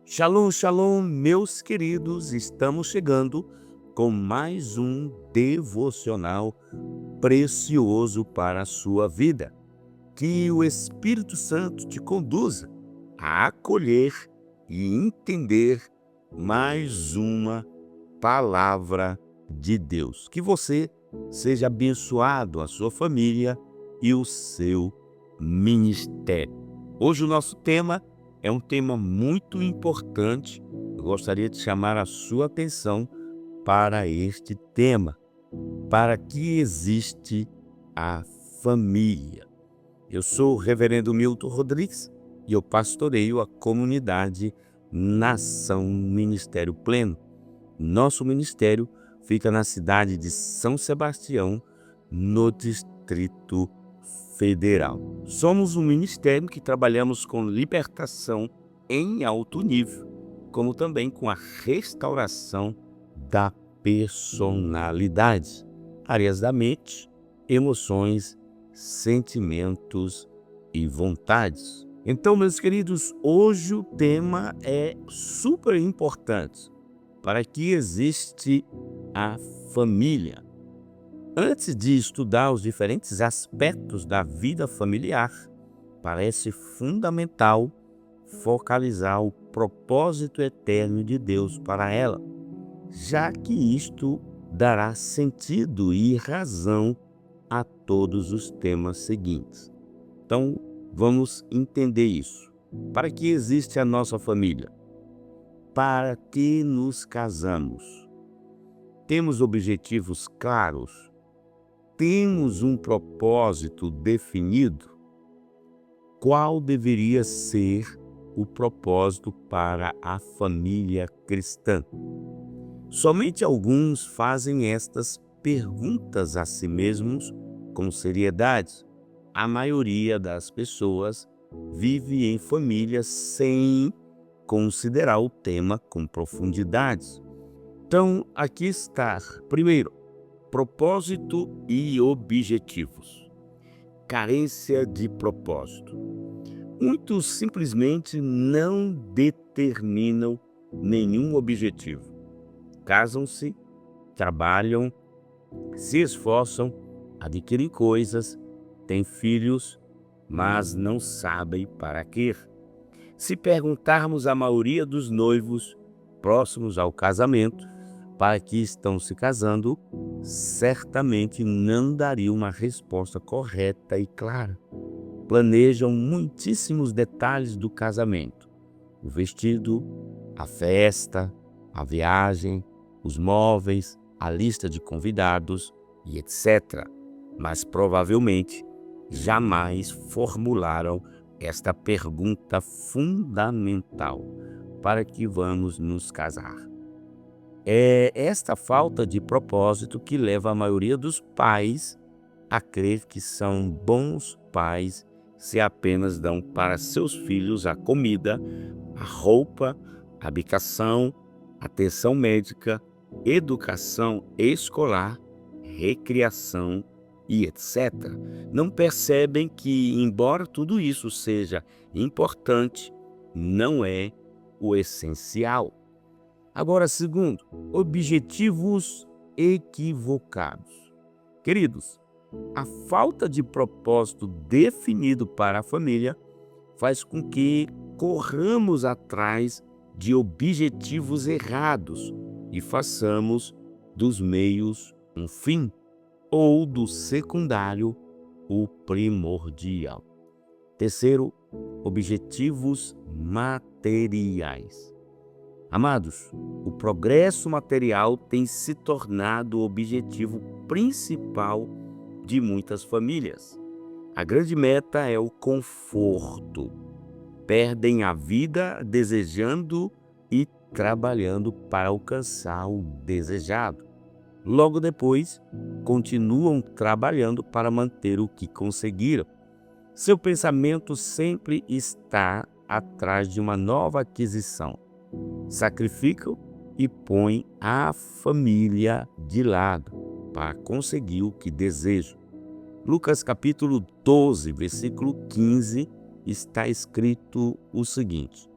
Shalom, shalom, meus queridos, estamos chegando com mais um devocional precioso para a sua vida. Que o Espírito Santo te conduza a acolher e entender mais uma palavra de Deus. Que você seja abençoado, a sua família e o seu ministério. Hoje o nosso tema é um tema muito importante. Eu gostaria de chamar a sua atenção para este tema. Para que existe a família? Eu sou o reverendo Milton Rodrigues e eu pastoreio a comunidade Nação Ministério Pleno. Nosso ministério fica na cidade de São Sebastião, no Distrito Federal. Somos um ministério que trabalhamos com libertação em alto nível, como também com a restauração da personalidade, áreas da mente, emoções, sentimentos e vontades. Então, meus queridos, hoje o tema é super importante. Para que existe a família? Antes de estudar os diferentes aspectos da vida familiar, parece fundamental focalizar o propósito eterno de Deus para ela, já que isto dará sentido e razão a todos os temas seguintes. Então, vamos entender isso. Para que existe a nossa família? Para que nos casamos? Temos objetivos claros? Temos um propósito definido? Qual deveria ser o propósito para a família cristã? Somente alguns fazem estas perguntas a si mesmos com seriedade. A maioria das pessoas vive em família sem considerar o tema com profundidade. Então, aqui está. Primeiro, propósito e objetivos. Carência de propósito. Muitos simplesmente não determinam nenhum objetivo. Casam-se, trabalham, se esforçam, adquirem coisas, têm filhos, mas não sabem para quê. Se perguntarmos à maioria dos noivos próximos ao casamento para que estão se casando, certamente não daria uma resposta correta e clara. Planejam muitíssimos detalhes do casamento: o vestido, a festa, a viagem, os móveis, a lista de convidados e etc. Mas provavelmente jamais formularam esta pergunta fundamental: para que vamos nos casar? É esta falta de propósito que leva a maioria dos pais a crer que são bons pais se apenas dão para seus filhos a comida, a roupa, a habitação, atenção médica, educação escolar, recreação e etc. Não percebem que, embora tudo isso seja importante, não é o essencial. Agora, segundo, objetivos equivocados. Queridos, a falta de propósito definido para a família faz com que corramos atrás de objetivos errados e façamos dos meios um fim ou do secundário o primordial. Terceiro, objetivos materiais. Amados, o progresso material tem se tornado o objetivo principal de muitas famílias. A grande meta é o conforto. Perdem a vida desejando e trabalhando para alcançar o desejado. Logo depois, continuam trabalhando para manter o que conseguiram. Seu pensamento sempre está atrás de uma nova aquisição. Sacrificam e põem a família de lado para conseguir o que desejam. Lucas capítulo 12, versículo 15, está escrito o seguinte: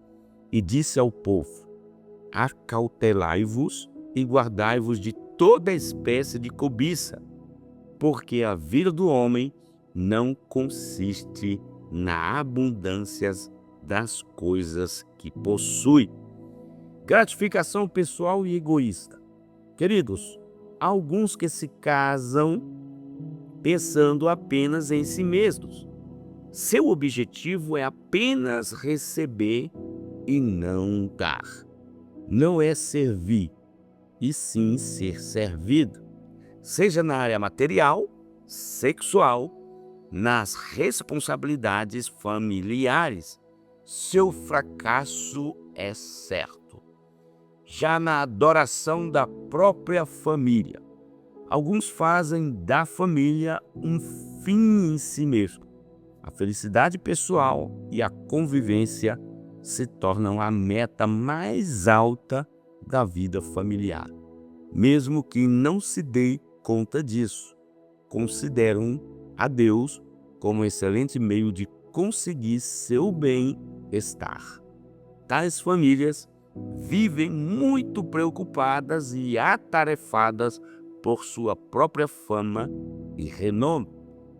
e disse ao povo: acautelai-vos e guardai-vos de toda espécie de cobiça, porque a vida do homem não consiste na abundância das coisas que possui. Gratificação pessoal e egoísta. Queridos, há alguns que se casam pensando apenas em si mesmos. Seu objetivo é apenas receber e não dar. Não é servir, e sim ser servido, seja na área material, sexual, nas responsabilidades familiares. Seu fracasso é certo. Já na adoração da própria família, alguns fazem da família um fim em si mesmo. A felicidade pessoal e a convivência se tornam a meta mais alta da vida familiar. Mesmo que não se dê conta disso, consideram a Deus como um excelente meio de conseguir seu bem-estar. Tais famílias vivem muito preocupadas e atarefadas por sua própria fama e renome.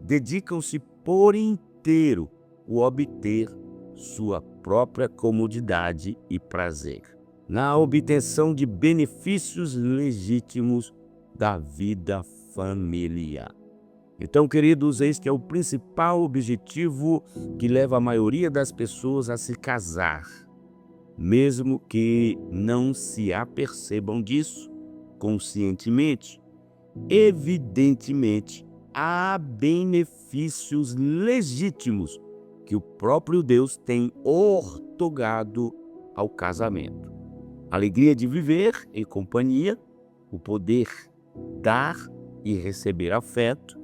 Dedicam-se por inteiro a obter sua própria comodidade e prazer, na obtenção de benefícios legítimos da vida familiar. Então, queridos, eis que é o principal objetivo que leva a maioria das pessoas a se casar, mesmo que não se apercebam disso conscientemente. Evidentemente, há benefícios legítimos que o próprio Deus tem outorgado ao casamento. A alegria de viver em companhia, o poder dar e receber afeto,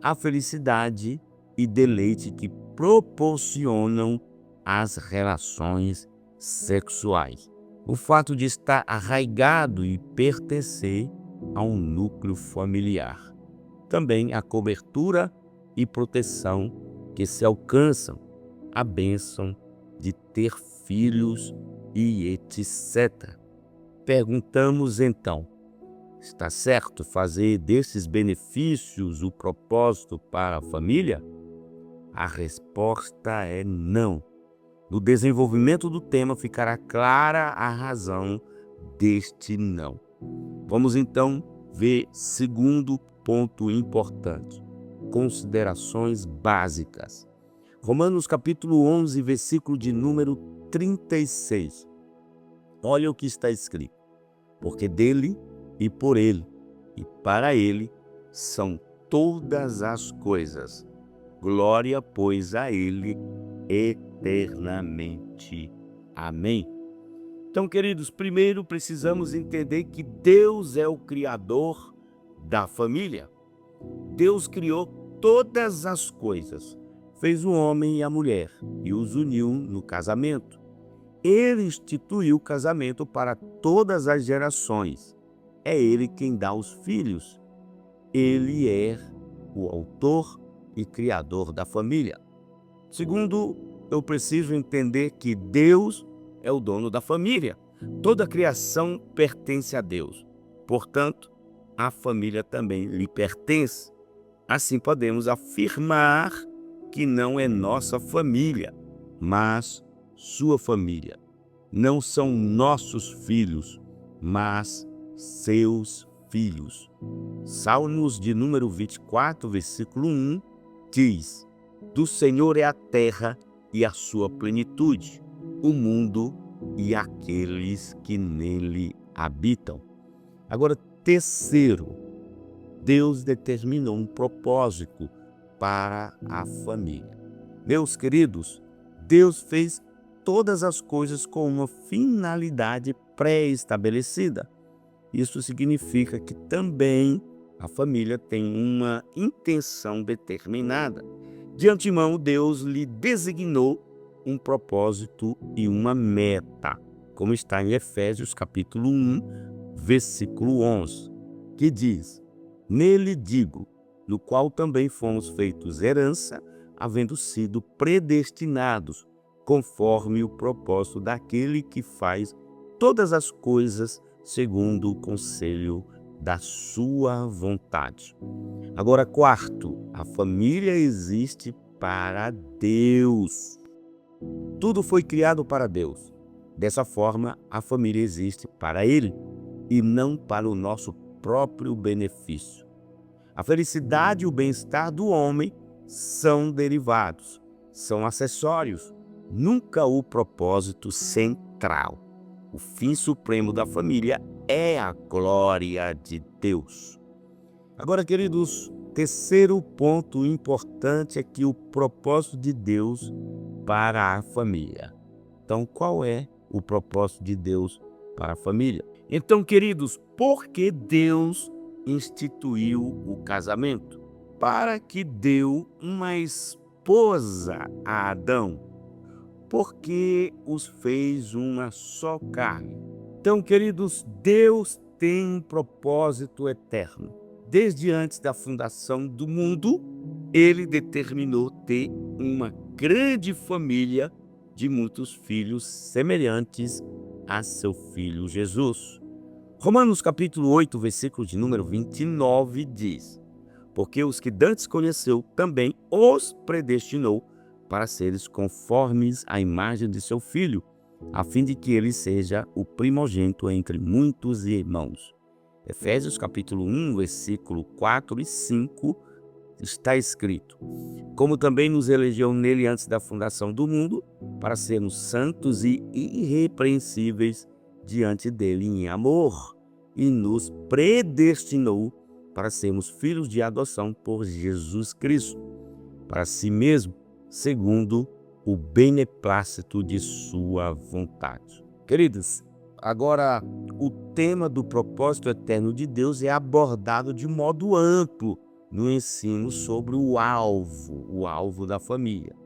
a felicidade e deleite que proporcionam as relações sexuais. O fato de estar arraigado e pertencer a um núcleo familiar. Também a cobertura e proteção que se alcançam, a bênção de ter filhos e etc. Perguntamos então, está certo fazer desses benefícios o propósito para a família? A resposta é não. No desenvolvimento do tema ficará clara a razão deste não. Vamos então ver segundo ponto importante: considerações básicas. Romanos capítulo 11, versículo de número 36. Olha o que está escrito: porque dele e por ele e para ele são todas as coisas. Glória, pois, a ele eternamente. Amém. Então, queridos, primeiro precisamos entender que Deus é o Criador da família. Deus criou todas as coisas, fez o homem e a mulher e os uniu no casamento. Ele instituiu o casamento para todas as gerações. É Ele quem dá os filhos. Ele é o autor e criador da família. Segundo, eu preciso entender que Deus é o dono da família. Toda a criação pertence a Deus. Portanto, a família também lhe pertence. Assim podemos afirmar que não é nossa família, mas sua família. Não são nossos filhos, mas seus filhos. Salmos de número 24, versículo 1, diz: do Senhor é a terra e a sua plenitude, o mundo e aqueles que nele habitam. Agora, terceiro, Deus determinou um propósito para a família. Meus queridos, Deus fez todas as coisas com uma finalidade pré-estabelecida. Isso significa que também a família tem uma intenção determinada. De antemão, Deus lhe designou um propósito e uma meta, como está em Efésios capítulo 1, versículo 11, que diz: nele digo, no qual também fomos feitos herança, havendo sido predestinados, conforme o propósito daquele que faz todas as coisas segundo o conselho da sua vontade. Agora, quarto, a família existe para Deus. Tudo foi criado para Deus. Dessa forma, a família existe para Ele e não para o nosso próprio benefício. A felicidade e o bem-estar do homem são derivados, são acessórios, nunca o propósito central. O fim supremo da família é a glória de Deus. Agora, queridos, terceiro ponto importante é que o propósito de Deus para a família. Então, qual é o propósito de Deus para a família? Então, queridos, por que Deus instituiu o casamento? Para que deu uma esposa a Adão, porque os fez uma só carne. Então, queridos, Deus tem um propósito eterno. Desde antes da fundação do mundo, Ele determinou ter uma grande família de muitos filhos semelhantes a seu Filho Jesus. Romanos capítulo 8, versículo de número 29 diz: porque os que dantes conheceu também os predestinou para seres conformes à imagem de seu Filho, a fim de que ele seja o primogênito entre muitos irmãos. Efésios capítulo 1, versículo 4 e 5 está escrito: como também nos elegeu nele antes da fundação do mundo, para sermos santos e irrepreensíveis diante dele em amor, e nos predestinou para sermos filhos de adoção por Jesus Cristo, para si mesmo, segundo o beneplácito de sua vontade. Queridos, agora o tema do propósito eterno de Deus é abordado de modo amplo no ensino sobre o alvo da família.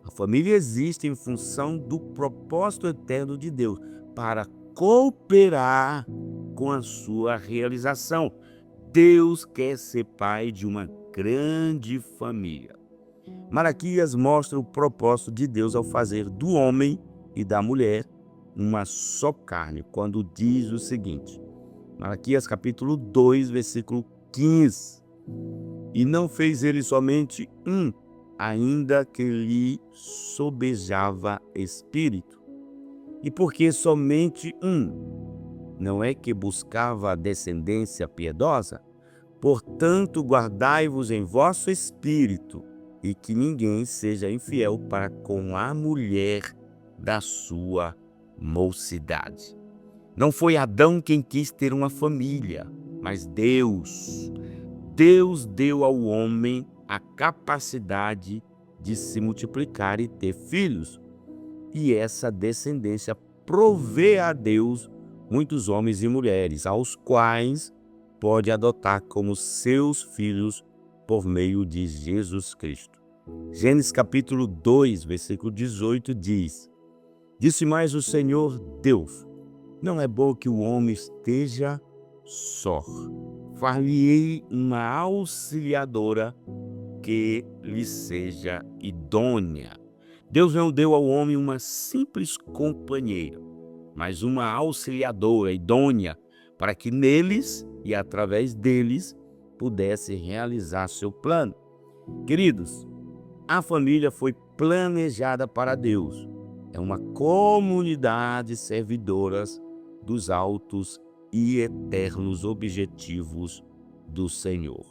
A família existe em função do propósito eterno de Deus, para cooperar com a sua realização. Deus quer ser pai de uma grande família. Malaquias mostra o propósito de Deus ao fazer do homem e da mulher uma só carne, quando diz o seguinte, Malaquias capítulo 2, versículo 15, e não fez ele somente um, ainda que lhe sobejava espírito. E porque somente um, não é que buscava a descendência piedosa? Portanto, guardai-vos em vosso espírito, e que ninguém seja infiel para com a mulher da sua mocidade. Não foi Adão quem quis ter uma família, mas Deus. Deus deu ao homem a capacidade de se multiplicar e ter filhos. E essa descendência provê a Deus muitos homens e mulheres, aos quais pode adotar como seus filhos por meio de Jesus Cristo. Gênesis capítulo 2, versículo 18 diz: disse mais o Senhor Deus, não é bom que o homem esteja só. Far-lhe-ei uma auxiliadora que lhe seja idônea. Deus não deu ao homem uma simples companheira, mas uma auxiliadora idônea, para que neles e através deles pudesse realizar seu plano. Queridos, a família foi planejada para Deus. É uma comunidade servidoras dos altos e eternos objetivos do Senhor.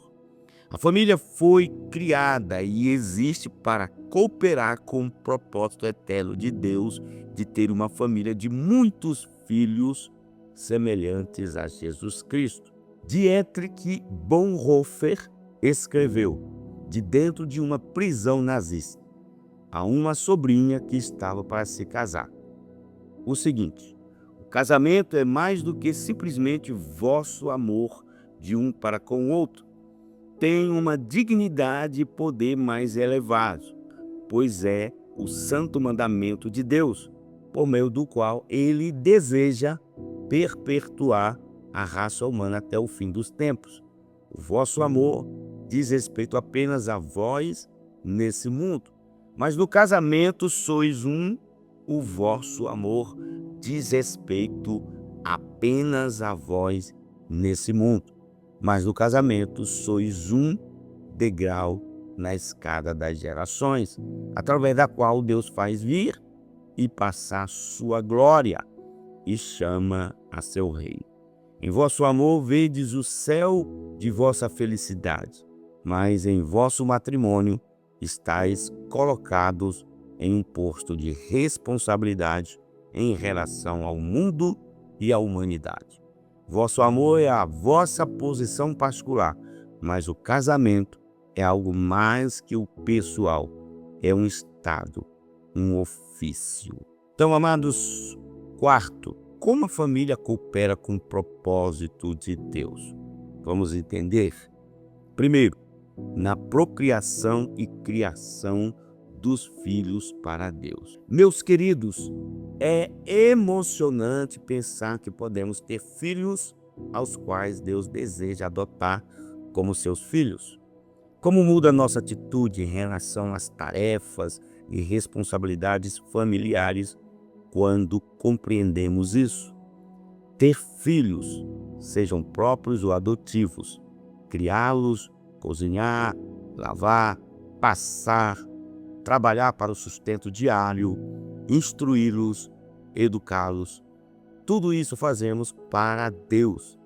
A família foi criada e existe para cooperar com o propósito eterno de Deus de ter uma família de muitos filhos semelhantes a Jesus Cristo. Dietrich Bonhoeffer escreveu, de dentro de uma prisão nazista, a uma sobrinha que estava para se casar, o seguinte: o casamento é mais do que simplesmente vosso amor de um para com o outro. Tem uma dignidade e poder mais elevados, pois é o santo mandamento de Deus, por meio do qual ele deseja perpetuar a raça humana até o fim dos tempos. O vosso amor diz respeito apenas a vós nesse mundo, mas no casamento sois um o vosso amor diz respeito apenas a vós nesse mundo, mas no casamento sois um degrau na escada das gerações, através da qual Deus faz vir e passar sua glória e chama a seu rei. Em vosso amor vedes o céu de vossa felicidade, mas em vosso matrimônio estáis colocados em um posto de responsabilidade em relação ao mundo e à humanidade. Vosso amor é a vossa posição particular, mas o casamento é algo mais que o pessoal, é um estado, um ofício. Então, amados, quarto, como a família coopera com o propósito de Deus? Vamos entender? Primeiro, na procriação e criação dos filhos para Deus. Meus queridos, é emocionante pensar que podemos ter filhos aos quais Deus deseja adotar como seus filhos. Como muda a nossa atitude em relação às tarefas e responsabilidades familiares quando compreendemos isso? Ter filhos, sejam próprios ou adotivos, criá-los, cozinhar, lavar, passar, trabalhar para o sustento diário, instruí-los, educá-los. Tudo isso fazemos para Deus.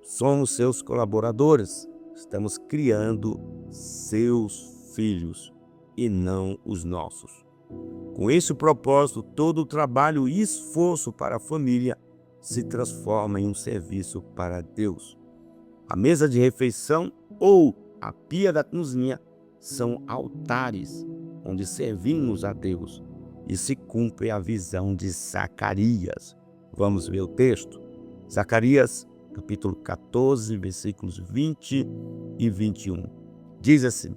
Somos seus colaboradores. Estamos criando seus filhos e não os nossos. Com esse propósito, todo o trabalho e esforço para a família se transforma em um serviço para Deus. A mesa de refeição ou a pia da cozinha são altares onde servimos a Deus e se cumpre a visão de Zacarias. Vamos ver o texto? Zacarias, capítulo 14, versículos 20 e 21. Diz assim: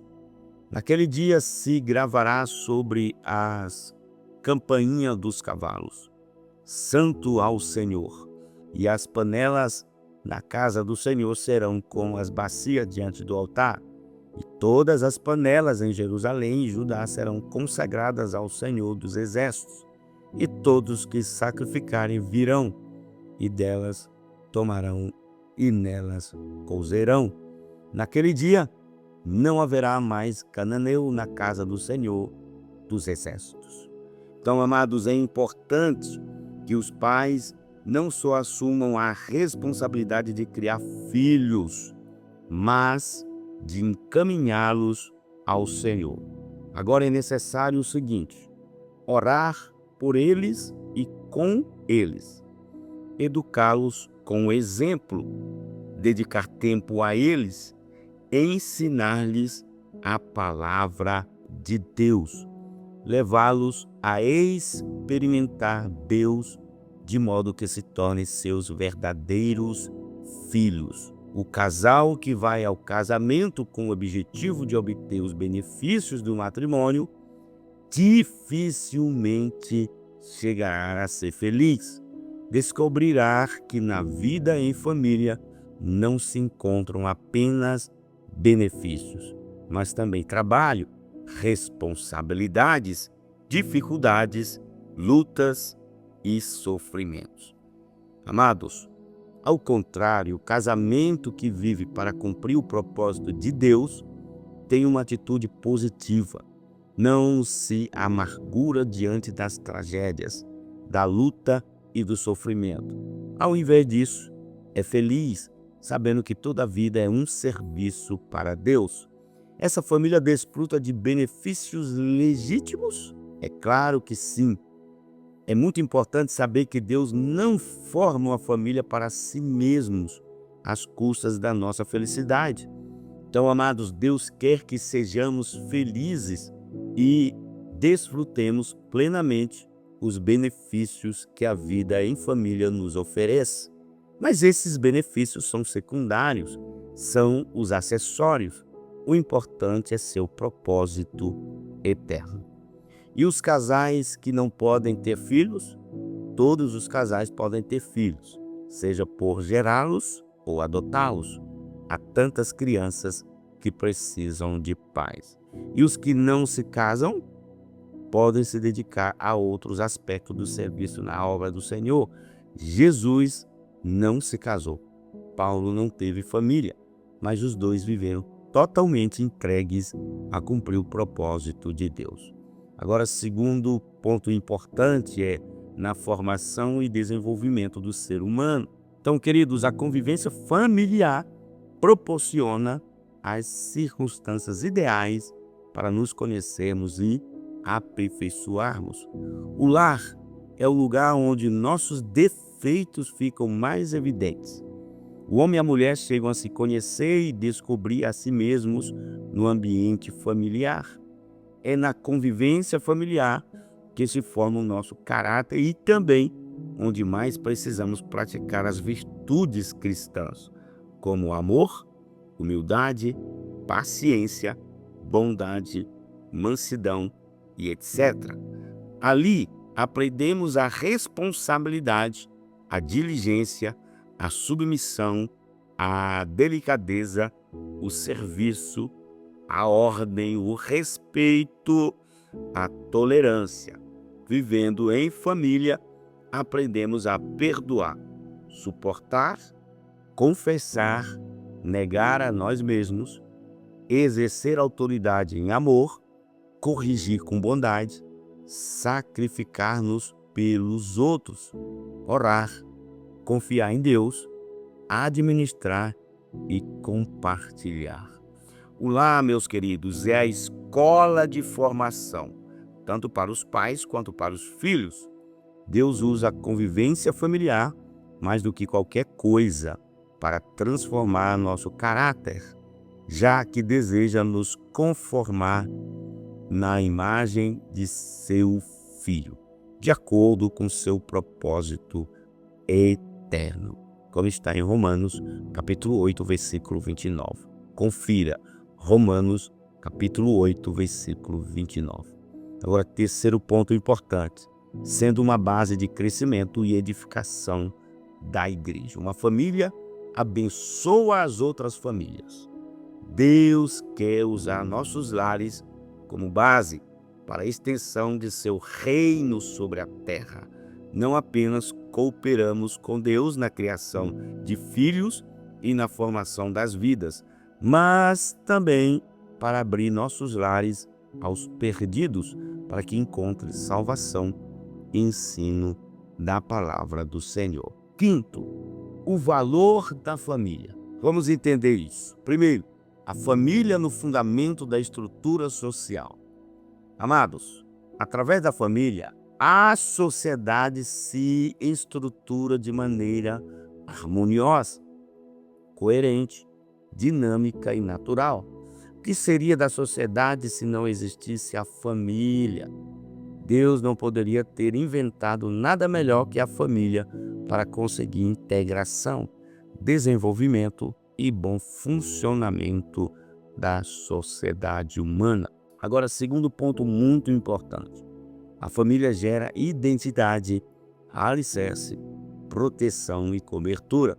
naquele dia se gravará sobre as campainhas dos cavalos, Santo ao Senhor, e as panelas na casa do Senhor serão como as bacias diante do altar, e todas as panelas em Jerusalém e Judá serão consagradas ao Senhor dos Exércitos, e todos que sacrificarem virão, e delas tomarão e nelas cozerão. Naquele dia não haverá mais cananeu na casa do Senhor dos Exércitos. Então, amados, é importante que os pais não só assumam a responsabilidade de criar filhos, mas de encaminhá-los ao Senhor. Agora é necessário o seguinte: orar por eles e com eles, educá-los com o exemplo, dedicar tempo a eles, ensinar-lhes a palavra de Deus, levá-los a experimentar Deus de modo que se tornem seus verdadeiros filhos. O casal que vai ao casamento com o objetivo de obter os benefícios do matrimônio dificilmente chegará a ser feliz. Descobrirá que na vida em família não se encontram apenas benefícios, mas também trabalho, responsabilidades, dificuldades, lutas e sofrimentos. Amados, ao contrário, o casamento que vive para cumprir o propósito de Deus tem uma atitude positiva. Não se amargura diante das tragédias, da luta e do sofrimento. Ao invés disso, é feliz, sabendo que toda a vida é um serviço para Deus. Essa família desfruta de benefícios legítimos? É claro que sim. É muito importante saber que Deus não forma uma família para si mesmos, às custas da nossa felicidade. Então, amados, Deus quer que sejamos felizes e desfrutemos plenamente os benefícios que a vida em família nos oferece. Mas esses benefícios são secundários, são os acessórios. O importante é seu propósito eterno. E os casais que não podem ter filhos, todos os casais podem ter filhos, seja por gerá-los ou adotá-los. Há tantas crianças que precisam de pais. E os que não se casam podem se dedicar a outros aspectos do serviço na obra do Senhor. Jesus não se casou. Paulo não teve família, mas os dois viveram totalmente entregues a cumprir o propósito de Deus. Agora, segundo ponto importante é na formação e desenvolvimento do ser humano. Então, queridos, a convivência familiar proporciona as circunstâncias ideais para nos conhecermos e aperfeiçoarmos. O lar é o lugar onde nossos defeitos ficam mais evidentes. O homem e a mulher chegam a se conhecer e descobrir a si mesmos no ambiente familiar. É na convivência familiar que se forma o nosso caráter e também onde mais precisamos praticar as virtudes cristãs, como o amor, humildade, paciência, bondade, mansidão e etc. Ali aprendemos a responsabilidade, a diligência, a submissão, a delicadeza, o serviço, a ordem, o respeito, a tolerância. Vivendo em família, aprendemos a perdoar, suportar, confessar, negar a nós mesmos, exercer autoridade em amor, corrigir com bondade, sacrificar-nos pelos outros, orar, confiar em Deus, administrar e compartilhar. O lar, meus queridos, é a escola de formação, tanto para os pais quanto para os filhos. Deus usa a convivência familiar mais do que qualquer coisa para transformar nosso caráter, já que deseja nos conformar na imagem de seu Filho, de acordo com seu propósito eterno, como está em Romanos, capítulo 8, versículo 29. Confira, Romanos, capítulo 8, versículo 29. Agora, terceiro ponto importante, sendo uma base de crescimento e edificação da igreja. Uma família abençoa as outras famílias. Deus quer usar nossos lares como base para a extensão de seu reino sobre a terra. Não apenas cooperamos com Deus na criação de filhos e na formação das vidas, mas também para abrir nossos lares aos perdidos, para que encontrem salvação e ensino da palavra do Senhor. Quinto, o valor da família. Vamos entender isso. Primeiro, a família no fundamento da estrutura social. Amados, através da família, a sociedade se estrutura de maneira harmoniosa, coerente, dinâmica e natural. O que seria da sociedade se não existisse a família? Deus não poderia ter inventado nada melhor que a família para conseguir integração, desenvolvimento e bom funcionamento da sociedade humana. Agora, segundo ponto muito importante, a família gera identidade, alicerce, proteção e cobertura.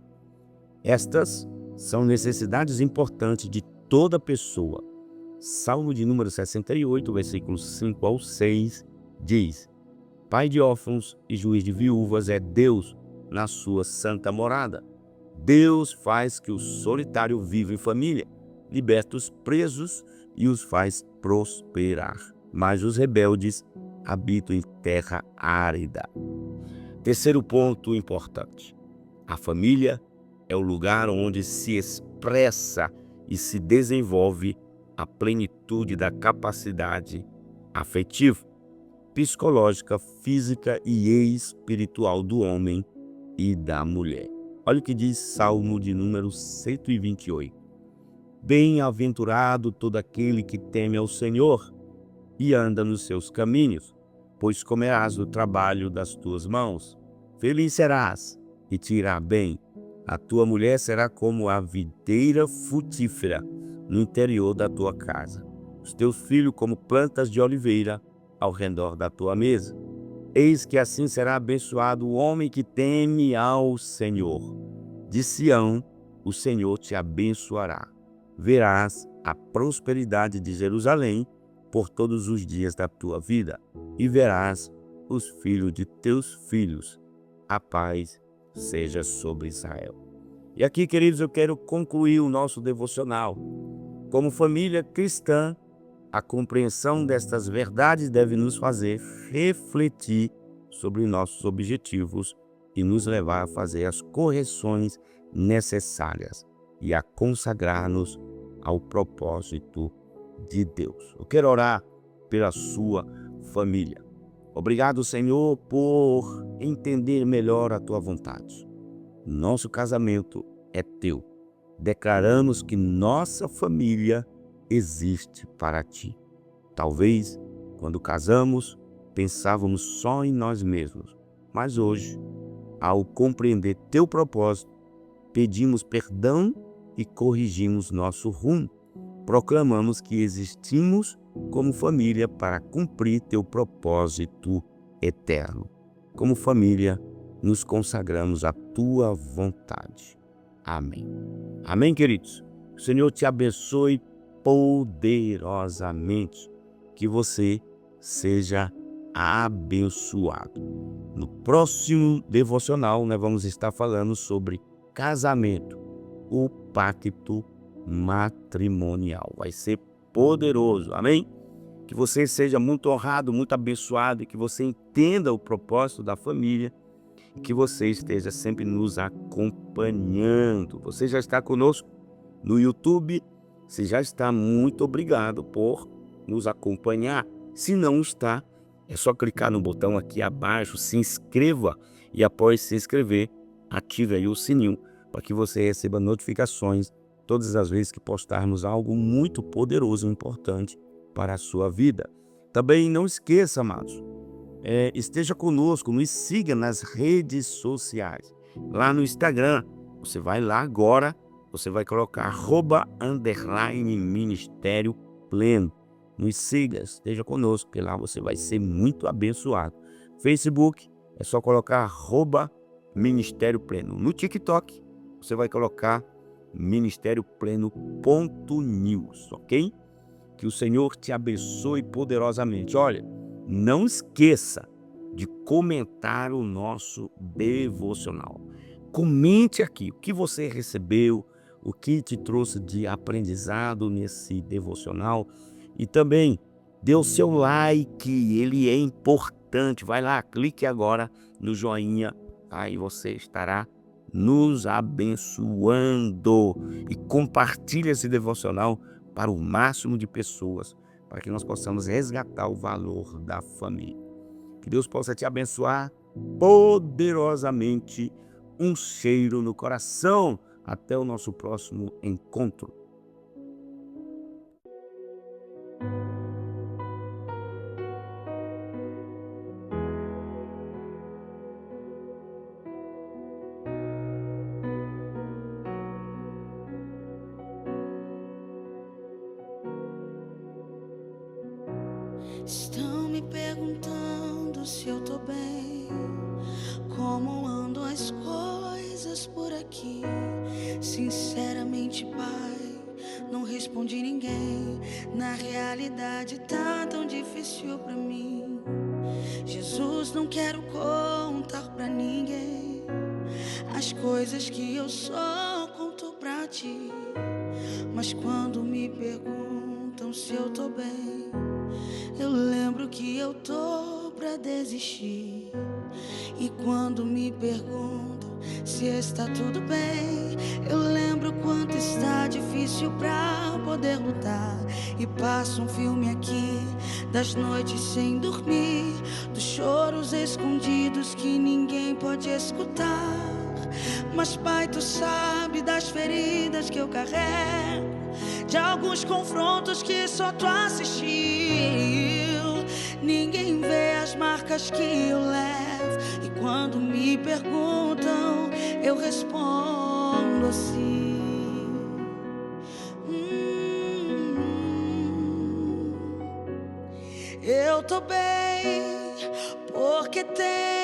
Estas são necessidades importantes de toda pessoa. Salmo de número 68, versículos 5 ao 6, diz: Pai de órfãos e juiz de viúvas é Deus na sua santa morada. Deus faz que o solitário viva em família, liberta os presos e os faz prosperar. Mas os rebeldes habitam em terra árida. Terceiro ponto importante. A família é o lugar onde se expressa e se desenvolve a plenitude da capacidade afetiva, psicológica, física e espiritual do homem e da mulher. Olha o que diz Salmo de número 128. Bem-aventurado todo aquele que teme ao Senhor e anda nos seus caminhos, pois comerás do trabalho das tuas mãos. Feliz serás e te irá bem. A tua mulher será como a videira frutífera no interior da tua casa. Os teus filhos como plantas de oliveira ao redor da tua mesa. Eis que assim será abençoado o homem que teme ao Senhor. De Sião o Senhor te abençoará. Verás a prosperidade de Jerusalém por todos os dias da tua vida, e verás os filhos de teus filhos. A paz seja sobre Israel. E aqui, queridos, eu quero concluir o nosso devocional. Como família cristã, a compreensão destas verdades deve nos fazer refletir sobre nossos objetivos e nos levar a fazer as correções necessárias e a consagrar-nos ao propósito de Deus. Eu quero orar pela sua família. Obrigado, Senhor, por entender melhor a tua vontade. Nosso casamento é teu. Declaramos que nossa família existe para ti. Talvez, quando casamos, pensávamos só em nós mesmos, mas hoje, ao compreender teu propósito, pedimos perdão e corrigimos nosso rumo. Proclamamos que existimos como família para cumprir teu propósito eterno. Como família, nos consagramos à tua vontade. Amém. Amém, queridos? O Senhor te abençoe poderosamente. Que você seja abençoado. No próximo devocional, nós vamos estar falando sobre casamento, o pacto matrimonial. Vai ser poderoso, amém? Que você seja muito honrado, muito abençoado, e que você entenda o propósito da família, e que você esteja sempre nos acompanhando. Você já está conosco no YouTube? Você já está, muito obrigado por nos acompanhar. Se não está, é só clicar no botão aqui abaixo, se inscreva, e após se inscrever, ative aí o sininho para que você receba notificações todas as vezes que postarmos algo muito poderoso e importante para a sua vida. Também não esqueça, amados, esteja conosco, nos siga nas redes sociais. Lá no Instagram, você vai lá agora, você vai colocar @_ministério pleno. Nos siga, esteja conosco, que lá você vai ser muito abençoado. Facebook, é só colocar @ministério pleno. No TikTok, você vai colocar ministériopleno.news, ok? Que o Senhor te abençoe poderosamente. Olha, não esqueça de comentar o nosso devocional. Comente aqui o que você recebeu, o que te trouxe de aprendizado nesse devocional, e também dê o seu like, ele é importante. Vai lá, clique agora no joinha, aí você estará nos abençoando, e compartilhe esse devocional para o máximo de pessoas, para que nós possamos resgatar o valor da família. Que Deus possa te abençoar poderosamente. Um cheiro no coração. Até o nosso próximo encontro. Estão me perguntando se eu tô bem, como andam as coisas por aqui. Sinceramente, pai, não respondi ninguém. Na realidade tá tão difícil pra mim. Jesus, não quero contar pra ninguém as coisas que eu só conto pra ti. Mas quando me perguntam se eu tô bem, eu lembro que eu tô pra desistir. E quando me perguntam se está tudo bem, eu lembro quanto está difícil pra poder lutar. E passo um filme aqui das noites sem dormir, dos choros escondidos que ninguém pode escutar. Mas pai, tu sabe das feridas que eu carrego, de alguns confrontos que só tu assistiu. Ninguém vê as marcas que eu levo, e quando me perguntam, eu respondo assim. Eu tô bem, porque tenho